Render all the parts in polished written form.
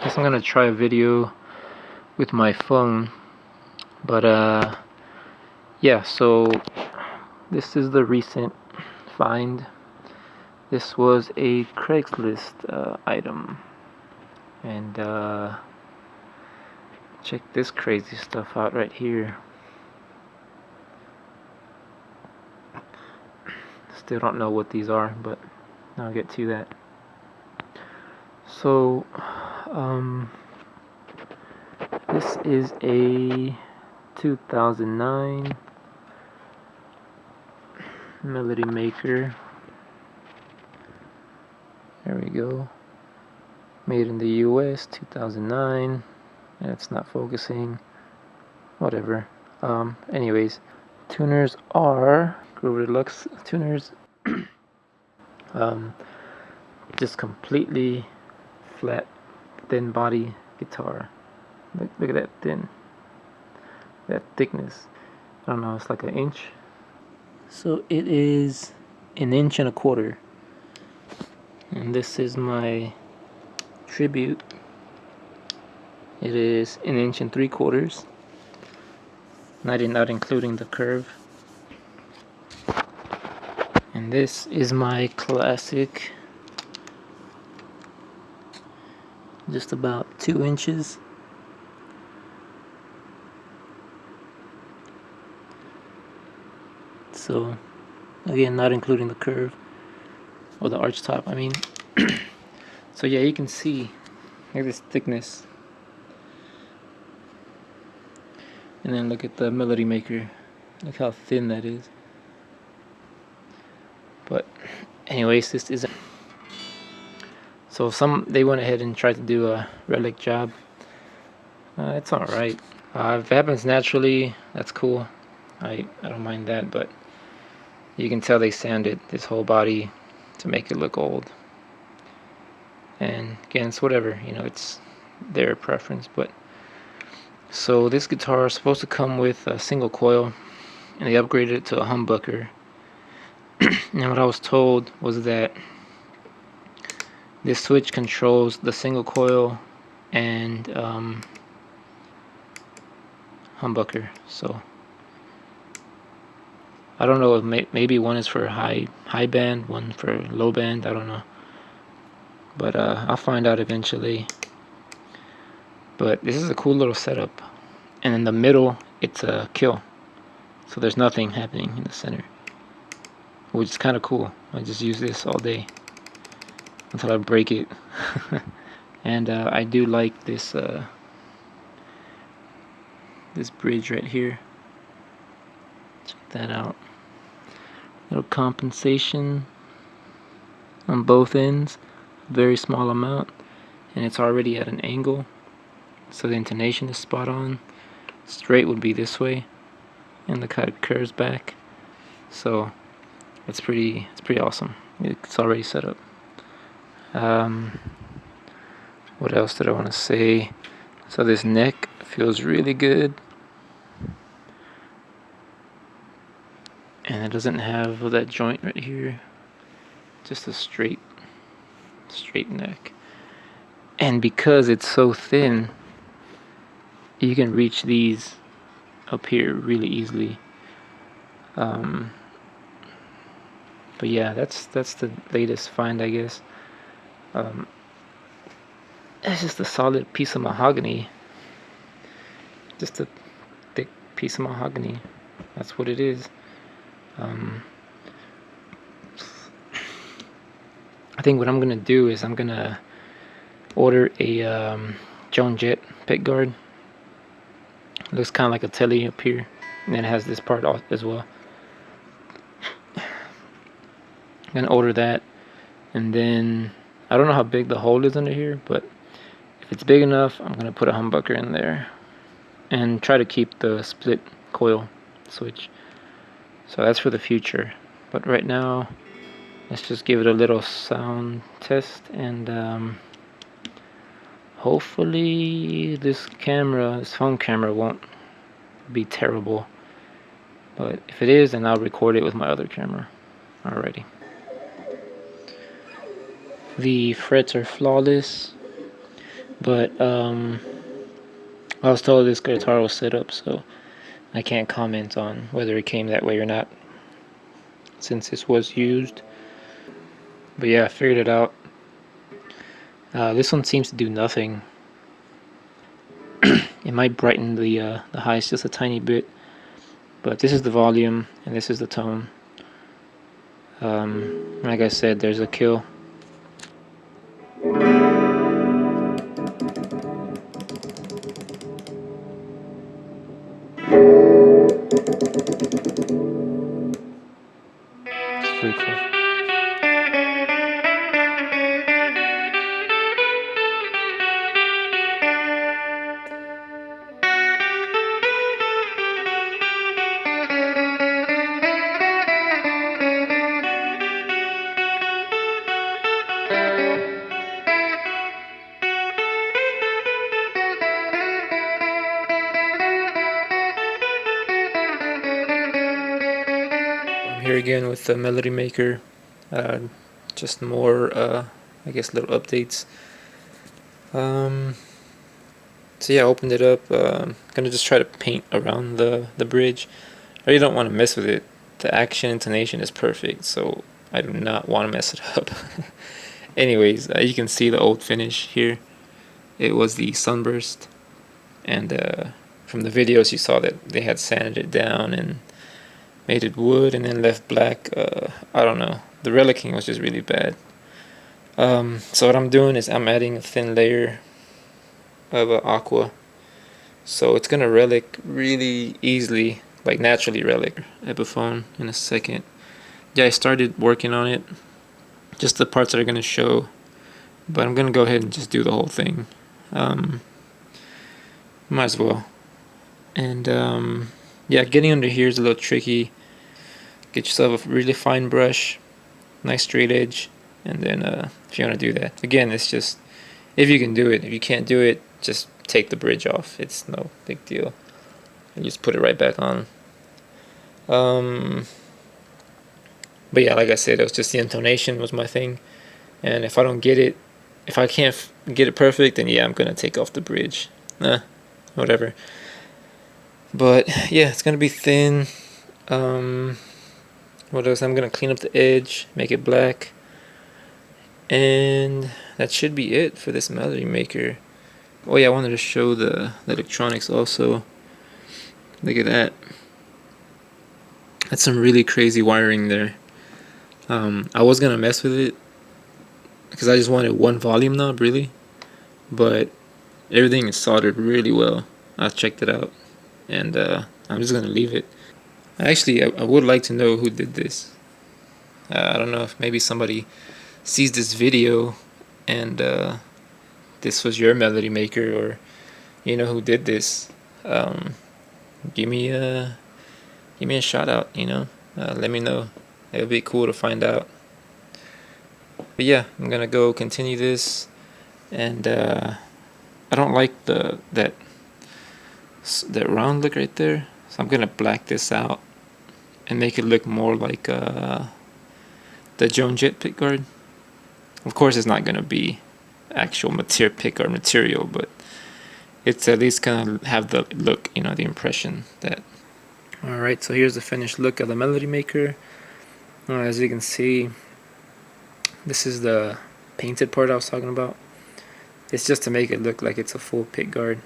guess I'm gonna try a video with my phone, but yeah, so this is the recent find. This was a Craigslist item, and check this crazy stuff out right here. Still don't know what these are, but I'll get to that. So this is a 2009 Melody Maker. There we go. Made in the US, 2009. And it's not focusing. Whatever. Anyways, tuners are Grover Deluxe tuners. Just completely flat, thin body guitar. Look at that that thickness. I don't know, it's like an inch. So it is 1.25 inches. And this is my tribute. It is 1.75 inches. Not including the curve. And this is my classic. Just about 2 inches. So again, not including the curve or the arch top, I mean. So yeah, you can see, look at this thickness. And then look at the Melody Maker. Look how thin that is. But anyways, this is so they went ahead and tried to do a relic job. It's alright. If it happens naturally, that's cool. I don't mind that, but you can tell they sanded this whole body to make it look old. And again, it's whatever, you know, it's their preference. But so this guitar is supposed to come with a single coil, and they upgraded it to a humbucker. And what I was told was that this switch controls the single coil and humbucker. So I don't know if maybe one is for high band, one for low band, I don't know. But I'll find out eventually. But this is a cool little setup. And in the middle, it's a kill. So there's nothing happening in the center, which is kind of cool. I just use this all day until I break it. And I do like this this bridge right here. Check that out. Little compensation on both ends. Very small amount, and it's already at an angle, so the intonation is spot on. Straight would be this way, and the kind of curves back. So it's pretty awesome. It's already set up. What else did I want to say? So this neck feels really good, and it doesn't have that joint right here. Just a straight neck. And because it's so thin, you can reach these up here really easily. But yeah, that's the latest find, I guess. It's just a solid piece of mahogany. Just a thick piece of mahogany. That's what it is. I think what I'm gonna do is I'm gonna order a Joan Jett pickguard. Looks kind of like a telly up here, and then it has this part as well. I'm gonna order that, and then I don't know how big the hole is under here, but if it's big enough, I'm gonna put a humbucker in there and try to keep the split coil switch. So that's for the future, but right now let's just give it a little sound test, and hopefully this phone camera won't be terrible. But if it is, then I'll record it with my other camera. Alrighty. The frets are flawless. But I was told this guitar was set up, so I can't comment on whether it came that way or not, since this was used. But yeah, I figured it out. This one seems to do nothing. It might brighten the highs just a tiny bit, but this is the volume and this is the tone. Like I said, there's a kill. It's pretty cool. I'm here again with the Melody Maker. Just more, I guess, little updates. So yeah, I opened it up. Gonna just try to paint around the bridge. I really don't want to mess with it. The action intonation is perfect, so I do not want to mess it up. Anyways, you can see the old finish here. It was the sunburst, and from the videos you saw that they had sanded it down and made it wood and then left black. I don't know. The relicking was just really bad. So what I'm doing is I'm adding a thin layer of aqua, so it's gonna relic really easily, like naturally relic. Epiphone in a second. Yeah, I started working on it, just the parts that are gonna show, but I'm gonna go ahead and just do the whole thing. Might as well. And yeah, getting under here is a little tricky. Get yourself a really fine brush, nice straight edge, and then if you want to do that, again, it's just if you can do it. If you can't do it, just take the bridge off. It's no big deal. And just put it right back on. But yeah, like I said, it was just the intonation was my thing, and if I don't get it, if I can't get it perfect, then yeah, I'm gonna take off the bridge. Whatever. But yeah, it's gonna be thin. What else? I'm gonna clean up the edge, make it black, and that should be it for this Melody Maker. Oh yeah, I wanted to show the electronics also. Look at that. That's some really crazy wiring there. I was gonna mess with it because I just wanted one volume knob, really, but everything is soldered really well. I checked it out, and I'm just gonna leave it. Actually, I would like to know who did this. I don't know if maybe somebody sees this video and this was your Melody Maker, or you know who did this. Give me a shout out. Let me know. It would be cool to find out. But yeah, I'm gonna go continue this, and I don't like that round look right there, so I'm gonna black this out and make it look more like the Joan Jett pickguard. Of course, it's not gonna be actual pickguard material, but it's at least gonna have the look, the impression that. Alright, so here's the finished look of the Melody Maker. As you can see, this is the painted part I was talking about. It's just to make it look like it's a full pickguard.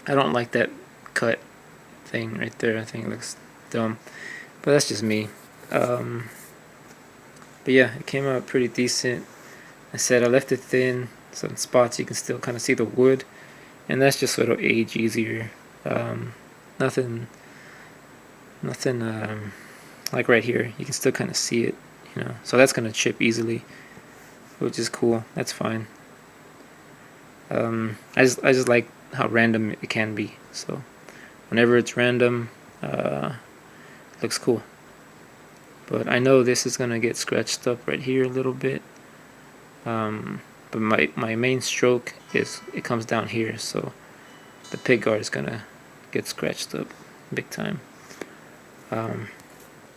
I don't like that cut thing right there. I think it looks dumb, but that's just me. But yeah, it came out pretty decent. I said I left it thin, so in spots you can still kind of see the wood, and that's just so it'll age easier. Nothing like right here, you can still kind of see it, so that's gonna chip easily, which is cool. That's fine. I just like how random it can be, so whenever it's random, it looks cool. But I know this is gonna get scratched up right here a little bit, but my main stroke it comes down here, so the pickguard is gonna get scratched up big time.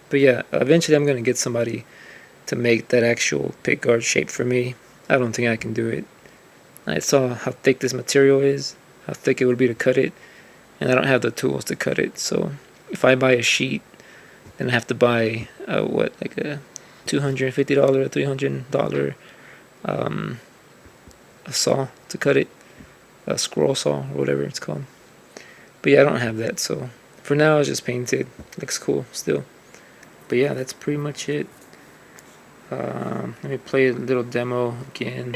But yeah, eventually I'm gonna get somebody to make that actual pickguard shape for me. I don't think I can do it. I saw how thick this material is, how thick it would be to cut it, and I don't have the tools to cut it. So if I buy a sheet, then I have to buy like a $250, $300 a saw to cut it, a scroll saw or whatever it's called. But yeah, I don't have that, so for now it's just painted. Looks cool still. But yeah, that's pretty much it. Let me play a little demo again.